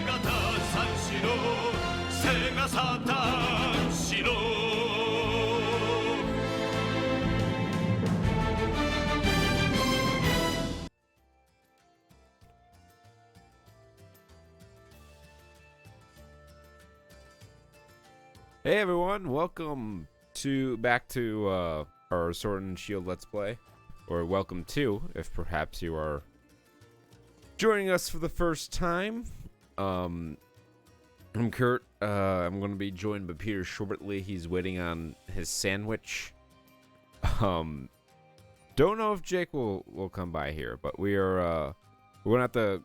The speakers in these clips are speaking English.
が脱散しろセガサターンしろ Hey everyone, welcome back to our Sword and Shield Let's Play, or welcome to, if perhaps you are joining us for the first time. I'm Kurt. I'm going to be joined by Peter shortly. He's waiting on his sandwich. Don't know if Jake will come by here, but we're gonna have to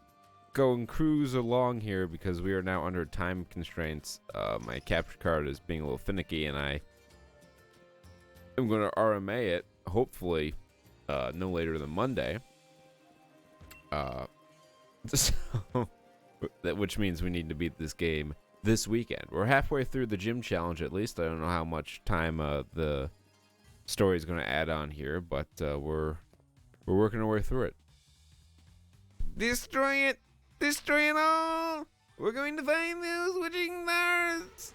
go and cruise along here because we are now under time constraints. My capture card is being a little finicky, and I am going to RMA it, hopefully, no later than Monday. Which means we need to beat this game this weekend. We're halfway through the gym challenge, at least. I don't know how much time the story is going to add on here, but we're working our way through it. Destroy it! Destroy it all! We're going to find those witching stars!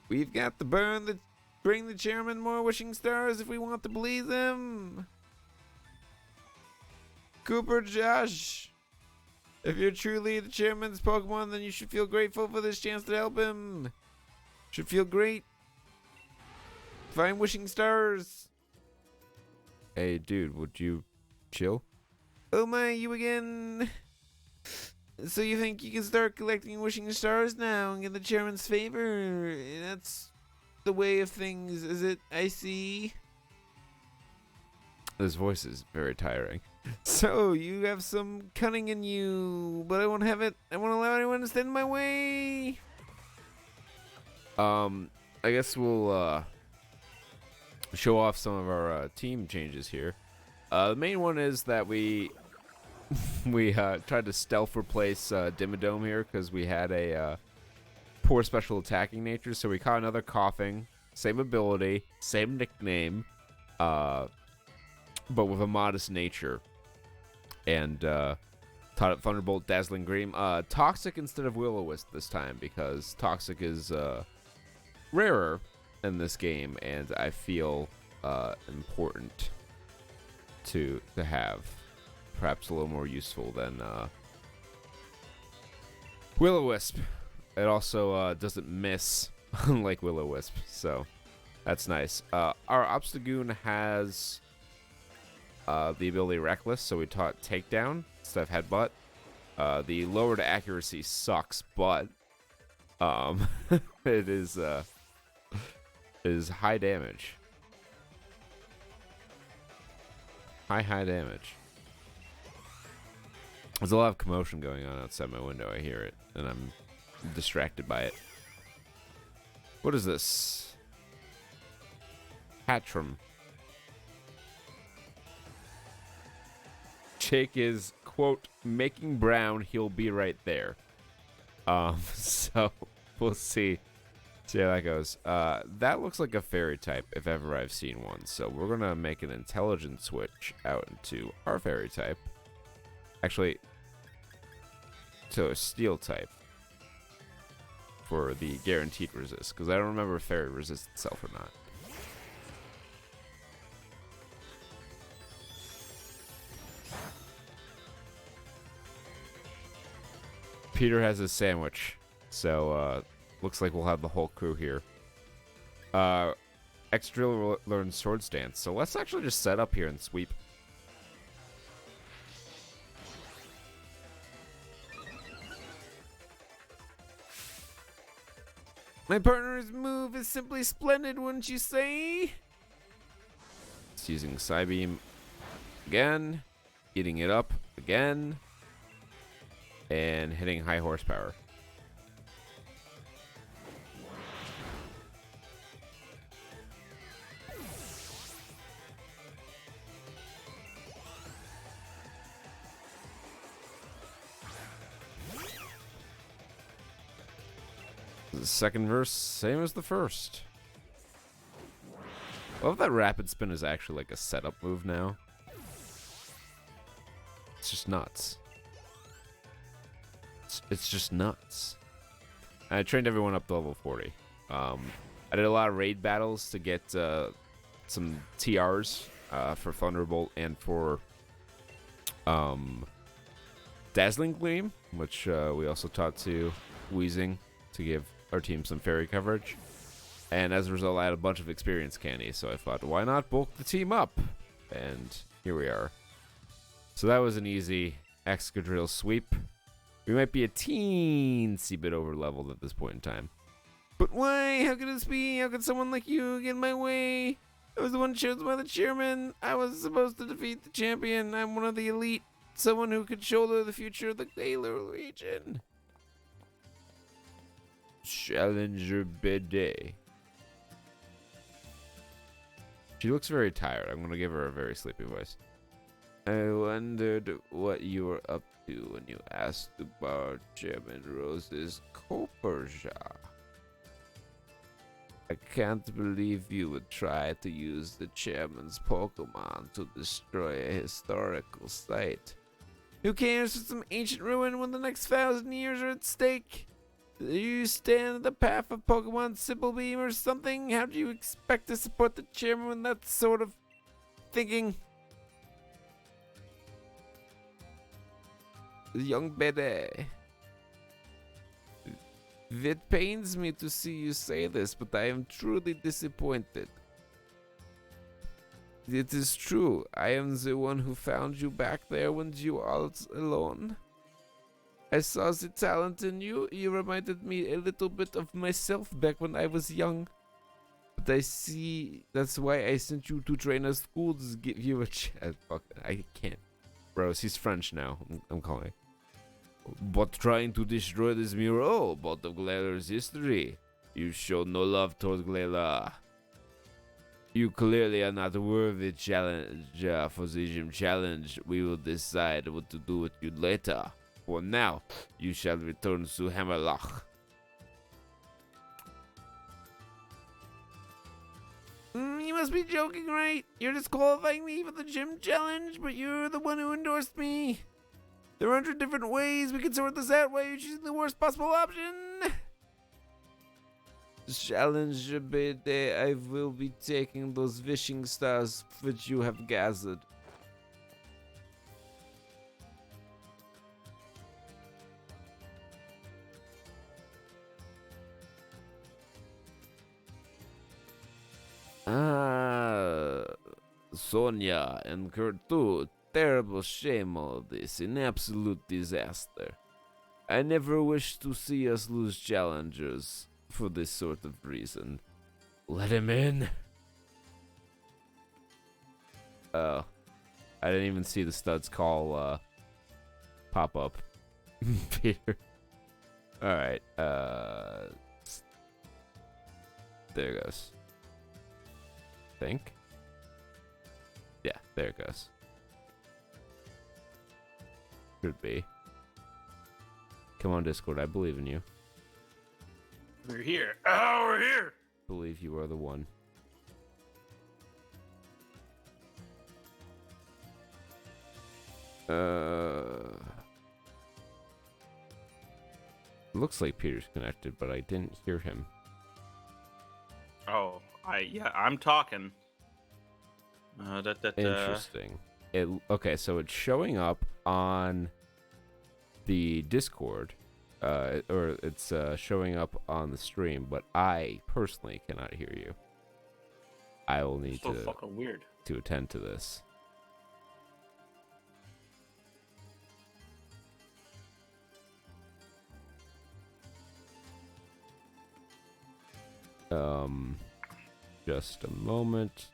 We've got to bring the chairman more wishing stars if we want to please him. Cooper Josh, if you're truly the chairman's Pokemon, then you should feel grateful for this chance to help him. Should feel great. Find wishing stars. Hey, dude, would you chill? Oh my, you again. So you think you can start collecting wishing stars now and get the chairman's favor? That's the way of things, is it? I see. This voice is very tiring. So, you have some cunning in you, but I won't have it. I won't allow anyone to stand in my way. I guess we'll show off some of our team changes here. The main one is that we tried to stealth replace Dimmadome here because we had a poor special attacking nature. So we caught another coughing, same ability, same nickname, but with a modest nature. And taught it Thunderbolt, Dazzling Gleam, Toxic instead of Will-O-Wisp this time because Toxic is rarer in this game, and I feel important to have, perhaps a little more useful than Will-O-Wisp. It also doesn't miss unlike Will-O-Wisp, so that's nice. Our Obstagoon has the ability Reckless, so we taught Takedown instead of Headbutt. The lowered accuracy sucks, but it is high damage. High damage. There's a lot of commotion going on outside my window. I hear it, and I'm distracted by it. What is this? Hatchram. Jake is, quote, making brown. He'll be right there. So we'll see how that goes. That looks like a fairy type if ever I've seen one. So we're gonna make an intelligence switch out into our fairy type. Actually, to a steel type for the guaranteed resist, because I don't remember if fairy resists itself or not. Peter has his sandwich, so looks like we'll have the whole crew here. Extra will learn Sword Stance, so let's actually just set up here and sweep. My partner's move is simply splendid, wouldn't you say? It's using Psybeam again, eating it up again, and hitting high horsepower. The second verse, same as the first. I love that Rapid Spin is actually like a setup move now. It's just nuts. It's just nuts. And I trained everyone up to level 40. I did a lot of raid battles to get some TRs for Thunderbolt and for Dazzling Gleam, which we also taught to Wheezing to give our team some fairy coverage. And as a result, I had a bunch of experience candy, so I thought, why not bulk the team up? And here we are. So that was an easy Excadrill sweep. We might be a teensy bit over leveled at this point in time. But why? How could this be? How could someone like you get in my way? I was the one chosen by the chairman. I was supposed to defeat the champion. I'm one of the elite. Someone who could shoulder the future of the Galar region. Challenger Bidet. She looks very tired. I'm going to give her a very sleepy voice. I wondered what you were up to when you asked to borrow Chairman Rose's copper jar. I can't believe you would try to use the chairman's Pokemon to destroy a historical site. Who cares for some ancient ruin when the next 1,000 years are at stake? Do you stand in the path of Pokemon Simple Beam or something? How do you expect to support the chairman with that sort of thinking? Young Bede. It pains me to see you say this, but I am truly disappointed. It is true, I am the one who found you back there when you were all alone. I saw the talent in you. You reminded me a little bit of myself back when I was young. But I see that's why I sent you to trainer school to give you a chance. Fuck, I can't. Bro, he's French now. I'm calling. But trying to destroy this mural about the Glalar's history. You showed no love toward Glalar. You clearly are not worthy challenger for the gym challenge. We will decide what to do with you later. For now, you shall return to Hammerloch. You must be joking, right? You're disqualifying me for the gym challenge, but you're the one who endorsed me. There are 100 different ways we can sort this out. Why are you choosing the worst possible option? Challenge Bede, I will be taking those wishing stars which you have gathered. Sonia incurred too. Terrible shame all this, an absolute disaster. I never wish to see us lose challengers for this sort of reason. Let him in. Oh, I didn't even see the studs call pop up. Peter. All right. There it goes. Think. Yeah, there it goes. Should be. Come on, Discord. I believe in you. We're here. Oh, we're here. Believe you are the one. Looks like Peter's connected, but I didn't hear him. Oh, I'm talking. Interesting. Okay, so it's showing up on the Discord, or it's showing up on the stream, but I personally cannot hear you. I will need so fucking weird to attend to this. Just a moment.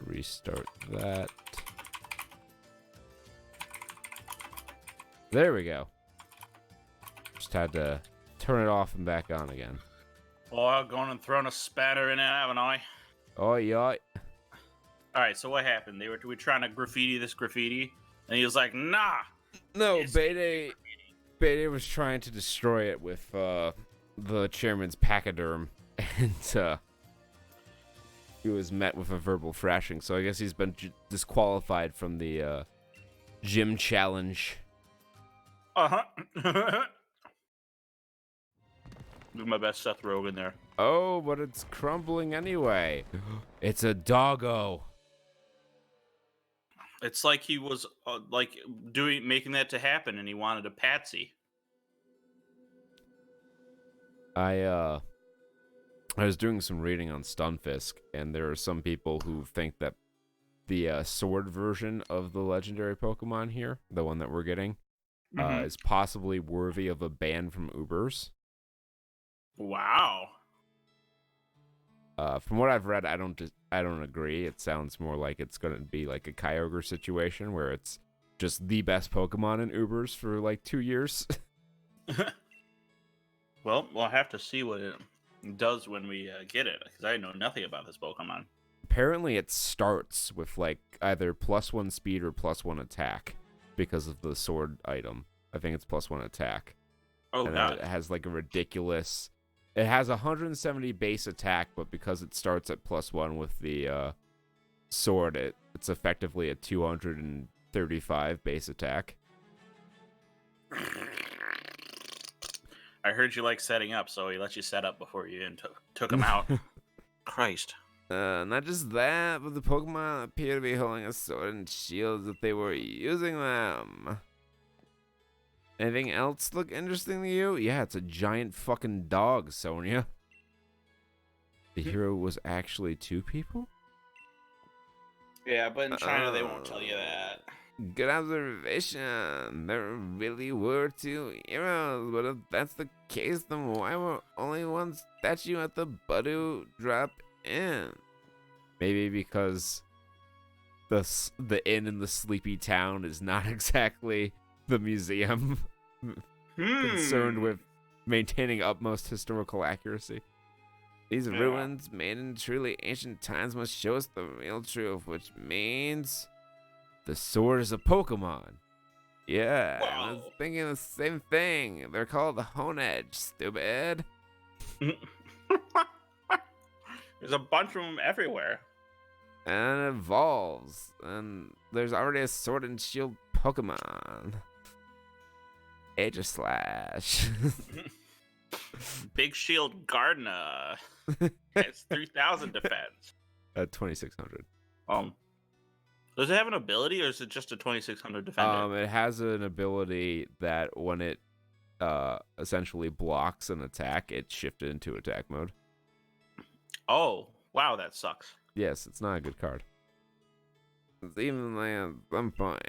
Restart that. There we go. Just had to turn it off and back on again. Oh, I've gone and thrown a spanner in it, haven't I? Oh, yeah. Alright, so what happened? We were trying to graffiti this graffiti, and he was like, nah! No, Bede was trying to destroy it with the chairman's pachyderm, and he was met with a verbal thrashing, so I guess he's been disqualified from the gym challenge. Uh-huh. Do my best Seth Rogen there. Oh, but it's crumbling anyway. It's a doggo. It's like he was making that to happen, and he wanted a patsy. I was doing some reading on Stunfisk, and there are some people who think that the sword version of the legendary Pokemon here, the one that we're getting, is possibly worthy of a ban from Ubers. Wow. From what I've read, I don't agree. It sounds more like it's going to be like a Kyogre situation where it's just the best Pokemon in Ubers for like 2 years. Well, we'll have to see what it does when we get it, because I know nothing about this Pokemon. Apparently, it starts with like either +1 speed or +1 attack because of the sword item. I think it's +1 attack. Oh, and God. It has like a ridiculous. It has 170 base attack, but because it starts at +1 with the sword, it's effectively a 235 base attack. I heard you like setting up, so he let you set up before you took him out. Christ. Not just that, but the Pokemon appear to be holding a sword and shields if they were using them. Anything else look interesting to you? Yeah, it's a giant fucking dog, Sonia. The hero was actually 2 people? Yeah, but in China they won't tell you that. Good observation. There really were 2 heroes, but if that's the case, then why were only 1 statue at the Budu drop in? Maybe because the inn in the sleepy town is not exactly the museum concerned with maintaining utmost historical accuracy. These ruins made in truly ancient times must show us the real truth, which means the sword is a Pokemon. Yeah, I was thinking the same thing. They're called the Honedge, stupid. There's a bunch of them everywhere. And it evolves. And there's already a sword and shield Pokemon. Aegislash. Big Shield Gardner. It's 3,000 defense. 2,600. Does it have an ability, or is it just a 2,600 defender? It has an ability that when it essentially blocks an attack, it's shifted into attack mode. Oh, wow, that sucks. Yes, it's not a good card. It's even like at some point,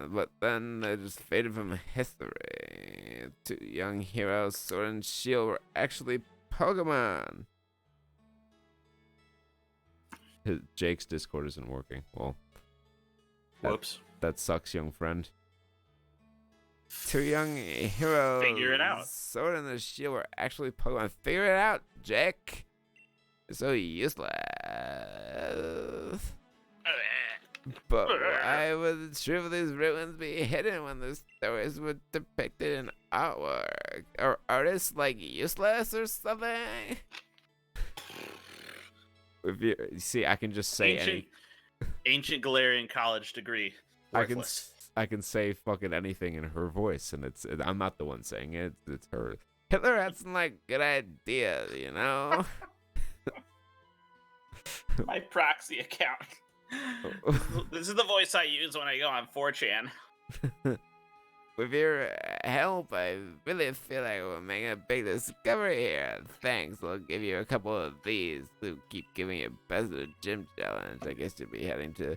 but then they just faded from history. 2 young heroes, Sword and Shield, were actually Pokemon. Jake's Discord isn't working. Well, whoops. That sucks, young friend. 2 young heroes. Figure it out. Sword and the Shield were actually Pokemon. Figure it out, Jake. It's so useless. But why would the truth of these ruins be hidden when the stories were depicted in artwork? Are artists like useless or something? If you see, I can just say ancient Galarian college degree. Worthless. I can say fucking anything in her voice, and I'm not the one saying it. It's her. Hitler had some like good ideas, you know. My proxy account. This is the voice I use when I go on 4chan. With your help, I really feel like we're making a big discovery here. Thanks, I'll give you a couple of these to keep giving you best of the gym challenge. I guess you'll be heading to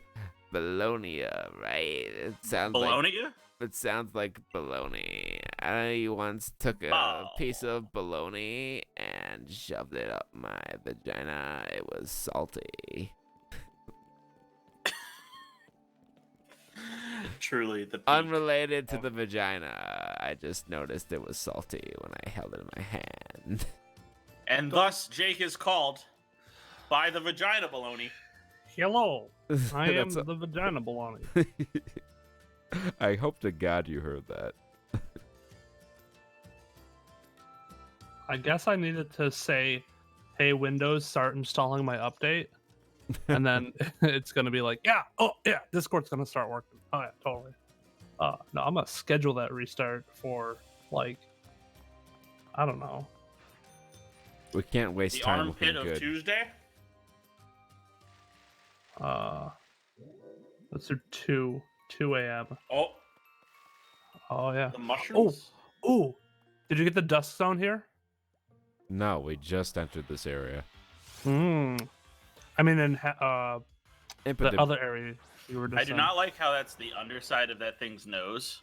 Bologna, right? It sounds Bologna? It sounds like bologna. I once took a piece of bologna and shoved it up my vagina. It was salty. Truly the peak. Unrelated to the vagina. I just noticed it was salty when I held it in my hand. And thus Jake is called by the vagina baloney. Hello, I am the vagina baloney. I hope to God you heard that. I guess I needed to say, hey, Windows, start installing my update. And then it's going to be like, yeah, oh, yeah, Discord's going to start working. Oh, yeah, totally. No, I'm going to schedule that restart for, like, I don't know, We can't waste The time looking armpit of good. Tuesday. Let's do 2 a.m. Oh, Oh yeah. the mushrooms. Ooh. Did you get the dust zone here? No, we just entered this area. I mean, in the Impidip- other area you were just I do in. not like how that's the underside of that thing's nose.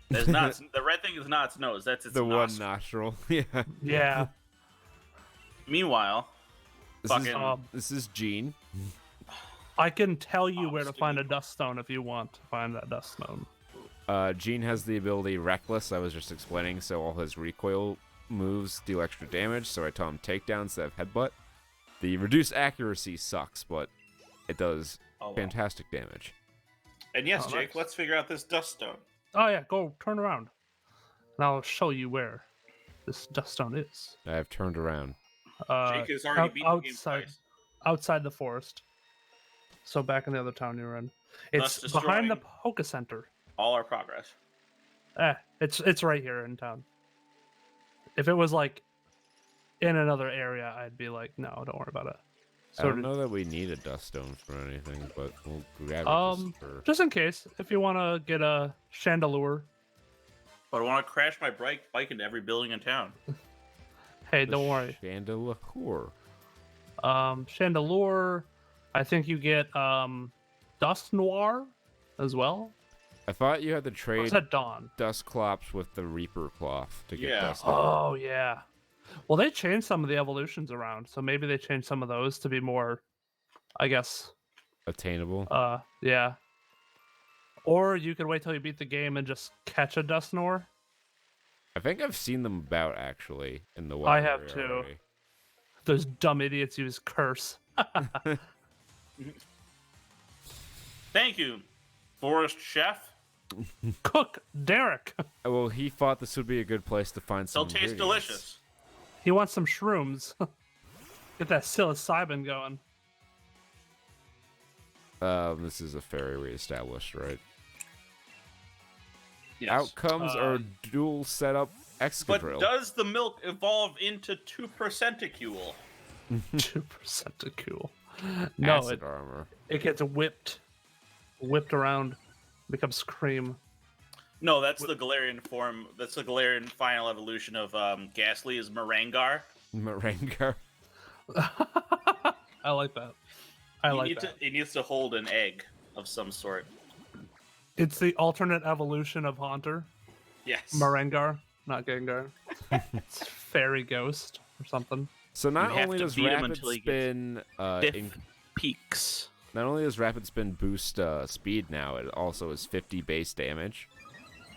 There's not the red thing is not its nose. That's its the one nostril. nostril. Yeah. Yeah. Meanwhile, This is Gene. I can tell you where to find a dust stone if you want to find that dust stone. Gene has the ability Reckless, I was just explaining, so all his recoil moves deal extra damage, so I tell him takedown instead of headbutt. The reduced accuracy sucks, but it does fantastic damage. and yes, Oh, Jake, nice. let's figure out this dust stone. Oh yeah, go turn around, and I'll show you where this dust stone is. I have turned around. Jake has already beat the game twice. Outside the forest. So back in the other town you're in. Thus It's behind the destroying- Poke Center. All our progress. It's right here in town. If it was like in another area, I'd be like, no, don't worry about it. I don't know that we need a dust stone for anything, but we'll grab it Just in case, if you want to get a chandelier. But I want to crash my bike into every building in town. Hey, don't worry. Chandelier. Chandelier. I think you get Dust Noir as well. I thought you had to Or trade is that Dawn? dust clops with the Reaper cloth to get Yeah. dust stone. Oh yeah. Well, they changed some of the evolutions around, so maybe they changed some of those to be more, I guess. Attainable. Yeah. Or you could wait till you beat the game and just catch a Dust Noir. I think I've seen them about actually in the wild. I have area too. already. Those dumb idiots use Curse. Thank you, Forest Chef. Cook Derek. Well, he thought this would be a good place to find They'll some. taste ingredients. delicious. He wants some shrooms. Get that psilocybin going. This is a ferry reestablished, right? Yes. Outcomes are dual setup But excadrill. does the milk evolve into 2%icule? 2% of cool. No, Acid armor. it gets whipped around, becomes cream. No, that's the Galarian form. That's the Galarian final evolution of Ghastly is Marangar. Marengar. I like that. I like that. It needs to hold an egg of some sort. It's the alternate evolution of Haunter. Yes. Marengar, not Gengar. It's Fairy Ghost or something. So not You have only to does beat him rapid until he gets spin Fifth peaks. not only does rapid spin boost speed now, it also is 50 base damage.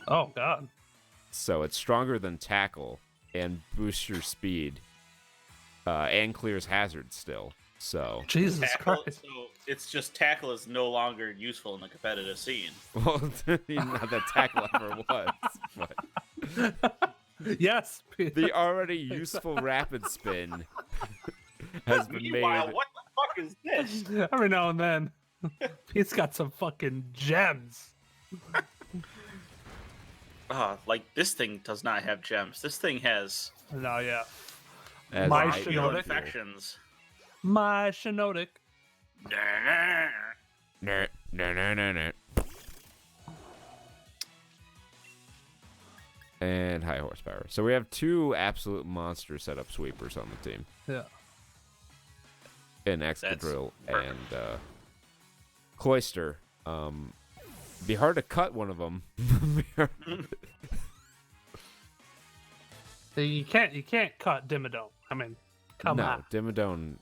Oh god. So it's stronger than tackle and boosts your speed and clears hazards still. So Jesus Tackle, Christ. so it's just tackle is no longer useful in the competitive scene. well, not that tackle ever was, but Yes. the already useful rapid spin has been Meanwhile, made. what the fuck is this? Every now and then. He's got some fucking gems. Like this thing does not have gems. This thing has No, yeah. as My I- Shinoda- infections. My Shinotic. Nah, nah, nah, nah, nah. And high horsepower. So we have two absolute monster setup sweepers on the team. Yeah. In Excadrill and Cloyster. Be hard to cut one of them. You can't cut Dimmadome. I mean, come no, on. Dimmadome.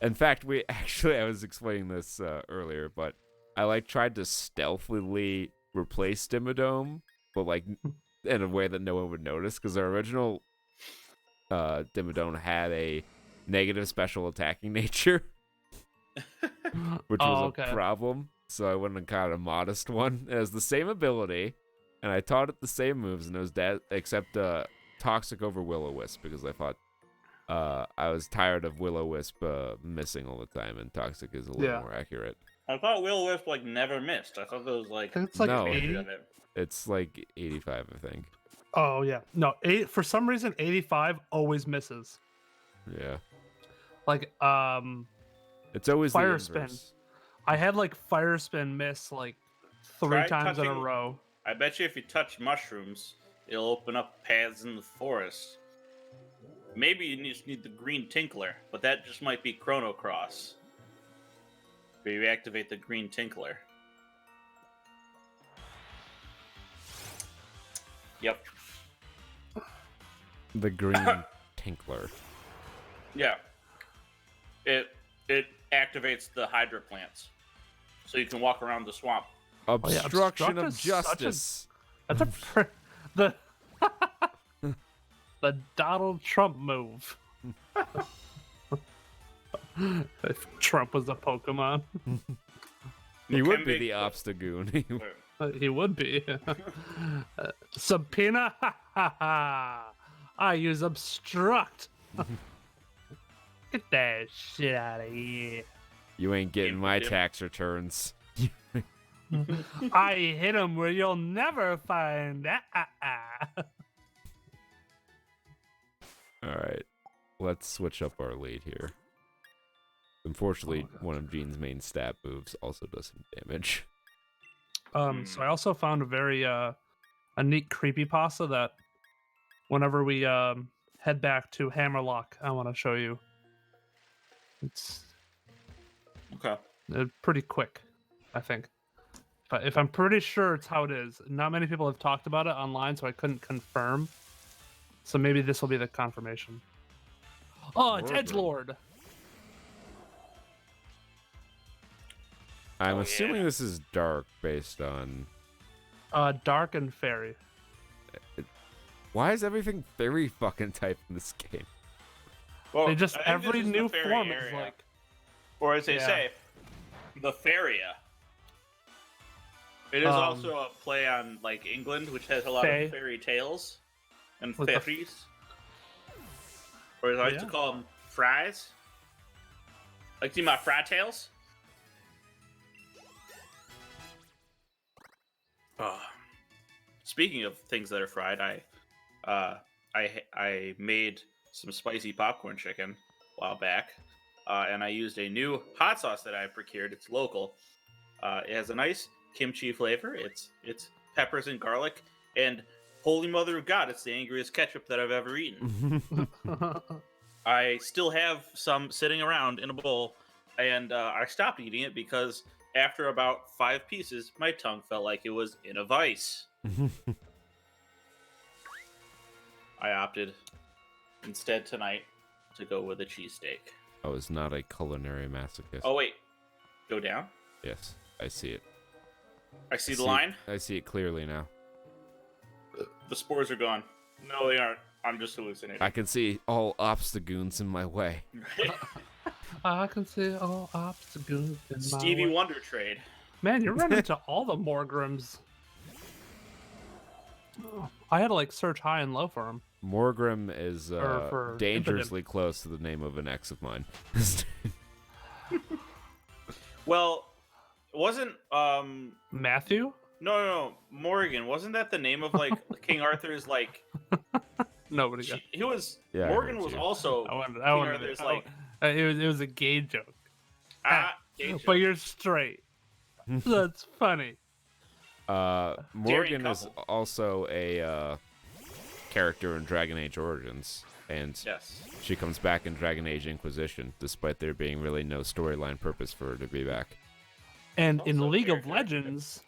In fact, I was explaining this earlier, but I tried to stealthily replace Dimmadome, but in a way that no one would notice, because our original Dimmadome had a negative special attacking nature, which was a problem. So I went and got a modest one. It has the same ability, and I taught it the same moves, and it was dead, except Toxic over Will-O-Wisp, because I thought I was tired of Will-O-Wisp missing all the time, and Toxic is a little more accurate. I thought Will-O-Wisp never missed. I thought there was It's like No. 80. of it. It's like 85, I think. Oh yeah, no. For some reason, 85 always misses. Yeah. Like It's always Fire the spin. inverse. I had like fire spin miss like 3 Try times in a touching- row. I bet you if you touch mushrooms, it'll open up paths in the forest. Maybe you just need the green tinkler, but that just might be Chrono Cross. Where you activate the green tinkler. Yep. The green tinkler. Yeah. It activates the hydra plants, so you can walk around the swamp. Obstruction obstruct of is such a- justice. That's the the Donald Trump move. If Trump was a Pokemon, He would be Can the make- Obstagoon. he would be. Subpoena, I use obstruct. Get that shit out of here. You ain't getting Game my for Jim. tax returns. I hit him where you'll never find. All right, let's switch up our lead here. Unfortunately, one of Gene's main stat moves also does some damage. So I also found a very a neat creepypasta that whenever we head back to Hammerlock, I want to show you. It's Okay. pretty quick, I think. But if I'm pretty sure it's how it is. Not many people have talked about it online, so I couldn't confirm. So maybe this will be the confirmation. Oh, it's Wardrobe. Edgelord. I'm Oh, assuming yeah. this is dark based on. Dark and Fairy. Why is everything fairy fucking type in this game? Well, They just I think this every is the new fairy form is area. like Or as they Yeah. say, the Faria. It is Um, also a play on like England, which has a lot Fae. of fairy tales and With the- fairies. Or as I like Yeah. to call them, fries. Like, see my fry tails? Speaking of things that are fried, I made some spicy popcorn chicken a while back, and I used a new hot sauce that I procured. It's local. It has a nice kimchi flavor. It's peppers and garlic, and holy mother of God, it's the angriest ketchup that I've ever eaten. I still have some sitting around in a bowl, and I stopped eating it because after about 5 pieces, my tongue felt like it was in a vice. I opted instead tonight to go with a cheesesteak. I was not a culinary masochist. Oh wait, go down. Yes, I see it. I see the line. I see it clearly now. The spores are gone. No, they aren't. I'm just hallucinating. I can see all Obstagoons in my way. I can see all obstacles in my Stevie way. Wonder trade. Man, you're running into all the Morgrims. I had to like search high and low for him. Morgrim is for dangerously close to the name of an ex of mine. Well, wasn't Matthew? no Morgan, wasn't that the name of like King Arthur's like Nobody got. he was Yeah, I Morgan heard was you. also I wanted. King I wanted. Arthur's I- like it was a gay joke. gay But joke. you're straight. That's funny. Morgan is couple. also a character in Dragon Age Origins, and Yes. she comes back in Dragon Age Inquisition, despite there being really no storyline purpose for her to be back. And Also in a League of character. Legends,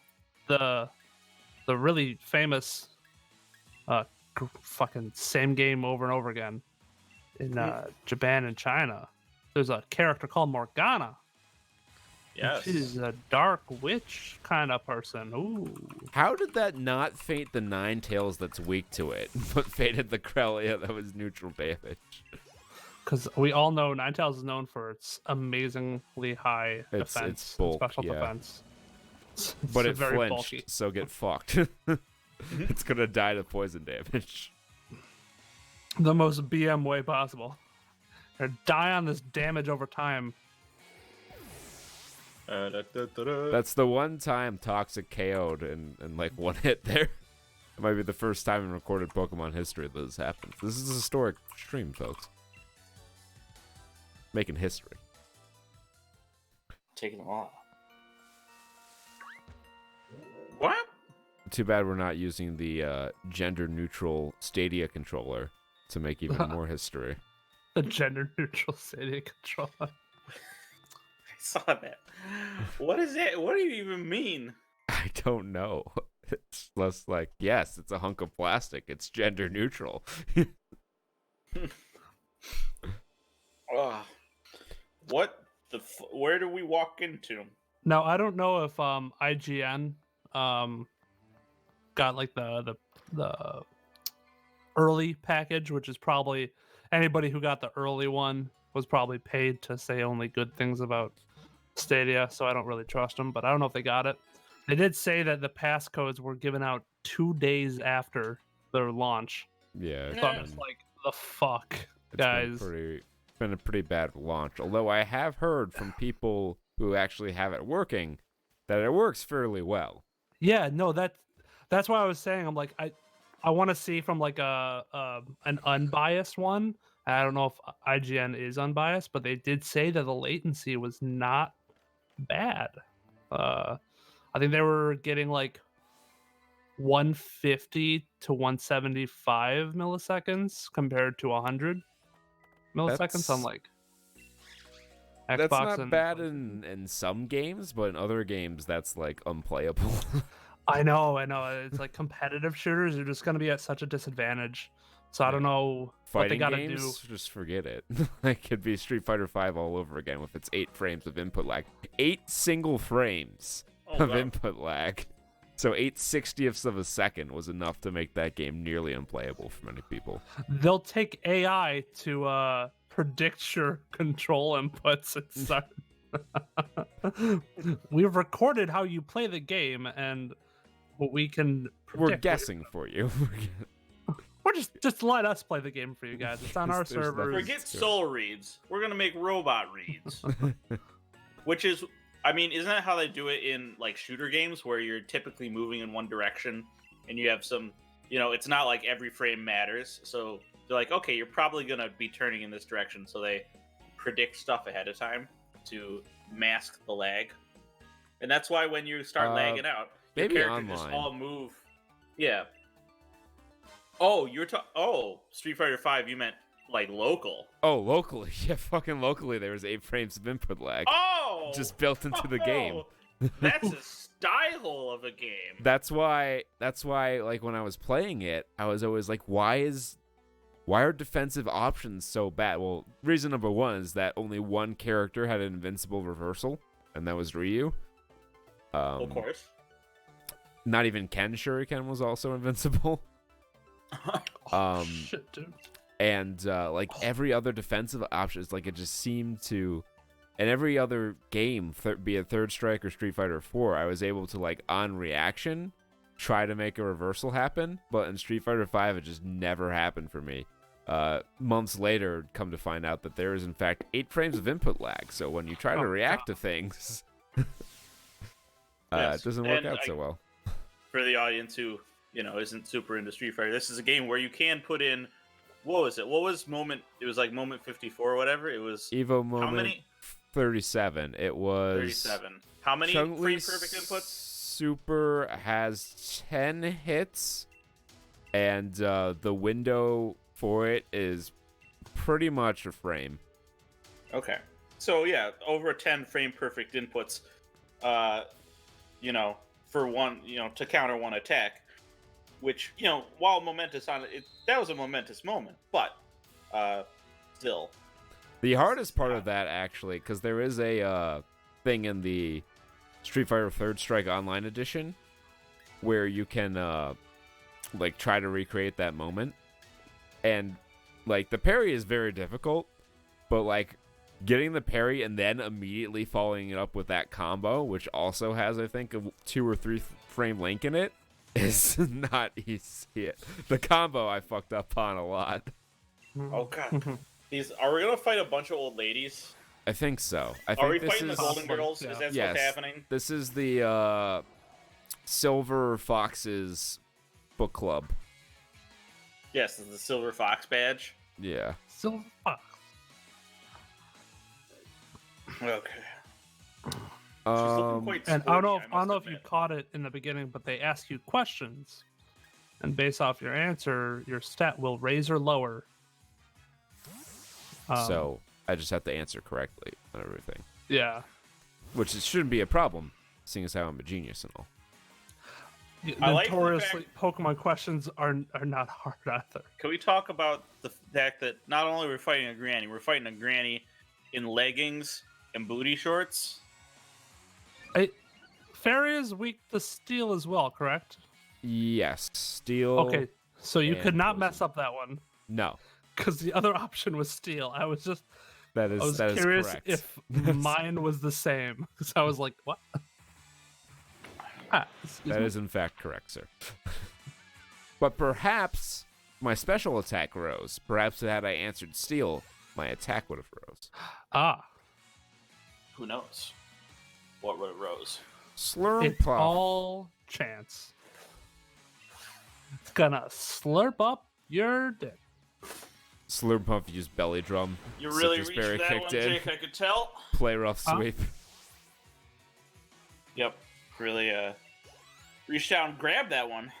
the really famous fucking same game over and over again in Japan and China, there's a character called Morgana. Yes. She's a dark witch kind of person. Ooh. How did that not faint the Nine Tails that's weak to it, but fainted the Corellia that was neutral damage? Because we all know Ninetales is known for its amazingly high It's defense, bulk, special yeah. defense. But It's it very flinched, bulky. so get fucked. It's gonna die to poison damage. The most BM way possible. Or die on this damage over time. That's the one time Toxic KO'd in like one hit there. It might be the first time in recorded Pokemon history that this happens. This is a historic stream, folks. Making history. Taking them all. What? Too bad we're not using the gender-neutral Stadia controller to make even more history. The gender-neutral Stadia controller. I saw that. What is it? What do you even mean? I don't know. It's less like, yes, it's a hunk of plastic. It's gender-neutral. What the? Where do we walk into? Now I don't know if IGN got like the early package, which is probably anybody who got the early one was probably paid to say only good things about Stadia, so I don't really trust them, but I don't know if they got it. They did say that the passcodes were given out 2 days after their launch. Yeah. So I'm just like, the fuck, guys. Been a pretty bad launch. Although I have heard from people who actually have it working that it works fairly well. Yeah, no, that's why I was saying I'm like I want to see from like an unbiased one. I don't know if IGN is unbiased, but they did say that the latency was not bad. I think they were getting like 150 to 175 milliseconds compared to 100 milliseconds on like Xbox. That's not and bad in some games, but in other games that's like unplayable. I know. It's like competitive shooters are just going to be at such a disadvantage. So I don't know what they got to do. Just forget it. Like, it'd be Street Fighter V all over again with its 8 frames of input lag. 8 single frames of input lag. So 8/60ths of a second was enough to make that game nearly unplayable for many people. They'll take AI to predict your control inputs and start. We've recorded how you play the game, and we can. We're guessing for you. We're just let us play the game for you guys. It's on our servers. Forget soul reads. We're gonna make robot reads, which is, I mean, isn't that how they do it in like shooter games where you're typically moving in one direction and you have some, it's not like every frame matters. So they're like, okay, you're probably gonna be turning in this direction, so they predict stuff ahead of time to mask the lag, and that's why when you start lagging out, your maybe character online. just all move. Yeah. Oh, Street Fighter V, you meant like local. Oh, locally. Yeah, fucking locally there was 8 frames of input lag. Oh! Just built into the game. That's a style of a game. That's why like when I was playing it, I was always like, why are defensive options so bad? Well, reason number one is that only one character had an invincible reversal, and that was Ryu. Of course. Not even Ken Shuriken was also invincible. Shit, dude. And like every other defensive option, it's like it just seemed to, in every other game, be it Third Strike or Street Fighter 4, I was able to like on reaction try to make a reversal happen, but in Street Fighter 5 it just never happened for me. Months later, come to find out that there is in fact 8 frames of input lag, so when you try to react to things, Yes. it doesn't work out so well. For the audience who, isn't super into Street Fighter, this is a game where you can put in, what was it? What was moment? It was like moment 54 or whatever. It was Evo moment how many? 37. It was 37. How many frame perfect inputs? Super has 10 hits, and the window for it is pretty much a frame. Okay. So yeah, over 10 frame perfect inputs, for one, to counter one attack, which, while momentous on it, that was a momentous moment, but still. The hardest part of that, actually, because there is a thing in the Street Fighter Third Strike Online Edition where you can like try to recreate that moment, and like the parry is very difficult, but like getting the parry and then immediately following it up with that combo, which also has, I think, a 2 or 3 frame link in it, is not easy. The combo I fucked up on a lot. Oh god. Are we gonna fight a bunch of old ladies? I think so. Are we fighting the Golden Girls? Yeah. Is that Yes. what's happening? This is the Silver Fox's book club. Yes, the Silver Fox badge. Yeah. Silver Fox. Okay. She's looking quite And sporty, I don't know must if you admit. caught it in the beginning, but they ask you questions, and based off your answer, your stat will raise or lower. So I just have to answer correctly on everything, Yeah. which shouldn't be a problem, seeing as how I'm a genius and all. I like the Notoriously, Pokemon questions are not hard either. Can we talk about the fact that not only we're fighting a granny in leggings and booty shorts? Fairy is weak to steel as well, correct? Yes, steel. Okay, so you and could not poison. mess up that one No, because the other option was steel. I was that is curious correct. if mine was the same because I was like, what? That is in fact correct, sir. But perhaps my special attack rose. Perhaps had I answered steel, my attack would have rose. Who knows? What would it rose? It's Slurp off. all chance. It's gonna slurp up your dick. Slurp Puff used belly drum. You really Citrus reached berry for that kicked one, in. Jake. I could tell. Play rough Huh? sweep. Yep. Really reached out and grabbed that one.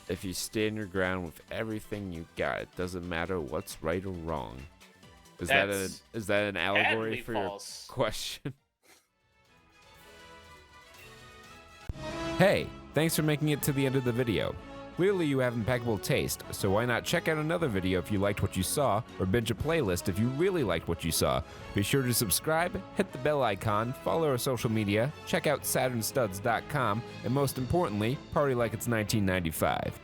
If you stand your ground with everything you got, it doesn't matter what's right or wrong. Is That's that an allegory patently for false. your question? Hey, thanks for making it to the end of the video. Clearly you have impeccable taste, so why not check out another video if you liked what you saw, or binge a playlist if you really liked what you saw. Be sure to subscribe, hit the bell icon, follow our social media, check out saturnstuds.com, and most importantly, party like it's 1995.